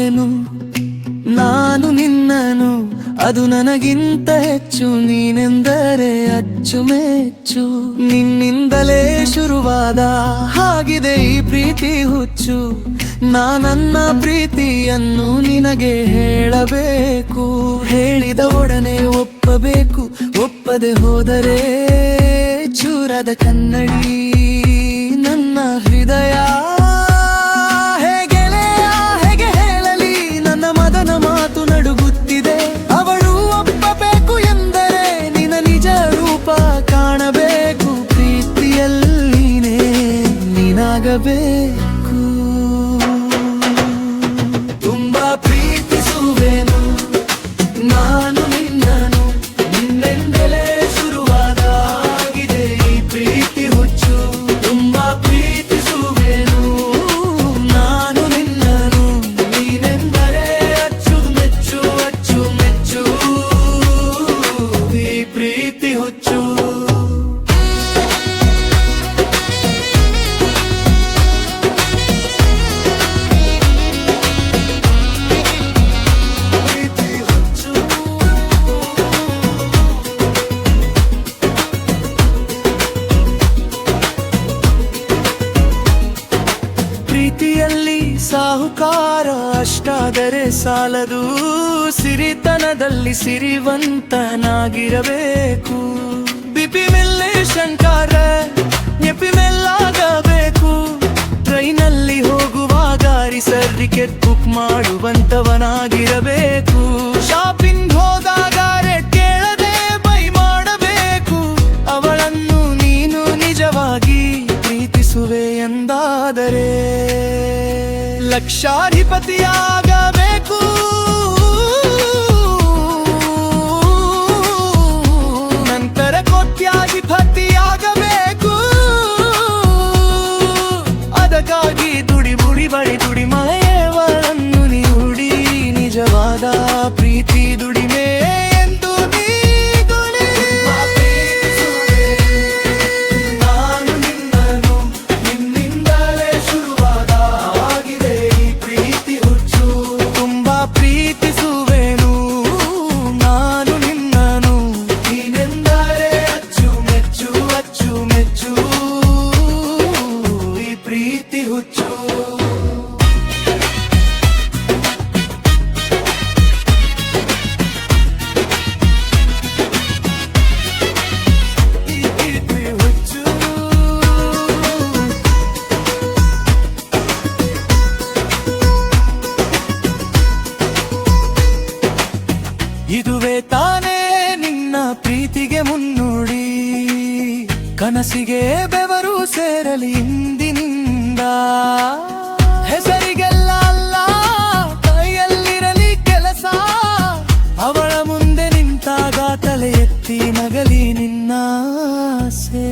ಸುಡುವೆನು ನಾನು ನಿನ್ನನು, ಅದು ನನಗಿಂತ ಹೆಚ್ಚು. ನೀನೆಂದರೆ ಅಚ್ಚುಮೆಚ್ಚು, ನಿನ್ನಿಂದಲೇ ಶುರುವಾದ ಹಾಗಿದೆ ಈ ಪ್ರೀತಿ ಹುಚ್ಚು. ನನ್ನ ಪ್ರೀತಿಯನ್ನು ನಿನಗೆ ಹೇಳಬೇಕು, ಹೇಳಿದ ಒಡನೆ ಒಪ್ಪಬೇಕು. ಒಪ್ಪದೆ ಹೋದರೆ ಚೂರದ ಕನ್ನಡಿ ನನ್ನ ಹೃದಯ. ಹೇಗೆ ಹೇಳಲಿ ನನ್ನ ಮದನ ಮಾತು ನಡುಗುತ್ತಿದೆ. ಅವಳು ಒಪ್ಪಬೇಕು ಎಂದರೆ ನಿನ್ನ ನಿಜ ರೂಪ ಕಾಣಬೇಕು. ಪ್ರೀತಿಯಲ್ಲಿ ನೀನಾಗಬೇಕು. ತುಂಬಾ ಪ್ರೀತಿಸುವೆನು ನಾನು ನಿನ್ನನು, ನಿನ್ನೆಂದಲೇ ಶುರುವಾದ ಆಗಿದೆ ಈ ಪ್ರೀತಿ ಹುಚ್ಚು. ತುಂಬಾ ಪ್ರೀತಿಸುವೆನು ನಾನು ನಿನ್ನನು, ನೀನೆಂದರೆ ಅಚ್ಚುಮೆಚ್ಚು ಅಚ್ಚುಮೆಚ್ಚು ಈ ಪ್ರೀತಿ ಹುಚ್ಚು. ಪ್ರೀತಿಯಲ್ಲಿ ಸಾಹುಕಾರ ಅಷ್ಟಾದರೆ ಸಾಲದು, ಸಿರಿತನದಲ್ಲಿ ಸಿರಿವಂತನಾಗಿರಬೇಕು. ಬಿಪಿ ಮೇಲೆ ಶಂಕರ ಎಪಿ ಮೇಲಾಗಬೇಕು. ಟ್ರೈನಲ್ಲಿ ಹೋಗುವಾಗ ರಿಸರ್ಟಿಕೆಟ್ ಬುಕ್ ಮಾಡುವಂತವನಾಗಿರಬೇಕು. ಶಾಪಿಂಗ್ ಹೋದಾಗ ರೇಟ್ ಕೇಳದೆ ಬೈ ಮಾಡಬೇಕು. ಅವಳನ್ನು ನೀನು ನಿಜವಾಗಿ ಪ್ರೀತಿಸುವೆ ಎಂದಾದರೆ ಲಕ್ಷಾಧಿಪತಿಯಾಗಬೇಕು. ನಂತರ ಕೋಟ್ಯಾಧಿಪತಿಯಾಗಬೇಕು. ಅದಕ್ಕಾಗಿ ದುಡಿ ಮಳೆಯವಳನ್ನು ನೀಡಿ ನಿಜವಾದ ಪ್ರೀತಿ ದುಡಿಮೆ ಎಂದು ನೀ ದುಡಿ. ನಾನು ನಿನ್ನನು, ನಿನ್ನಿಂದಲೇ ಶುರುವಾದ ಆಗಿದೆ ಈ ಪ್ರೀತಿ ಹುಚ್ಚು. ತುಂಬಾ ಪ್ರೀತಿಸುವೆನು ನಾನು ನಿನ್ನನು, ನೀನೆಂದರೆ ಅಚ್ಚುಮೆಚ್ಚು ಅಚ್ಚುಮೆಚ್ಚು ಈ ಪ್ರೀತಿ ಹುಚ್ಚು. ಇದುವೇ ತಾನೇ ನಿನ್ನ ಪ್ರೀತಿಗೆ ಮುನ್ನುಡಿ. ಕನಸಿಗೆ ಬೆವರು ಸೇರಲಿ ಇಂದಿನಿಂದ. ಹೆಸರಿಗೆಲ್ಲ ಅಲ್ಲ ಕೈಯಲ್ಲಿರಲಿ ಕೆಲಸ. ಅವಳ ಮುಂದೆ ನಿಂತಾಗ ತಲೆ ಎತ್ತಿ ನಗಲಿ ನಿನ್ನ ಆಸೆ.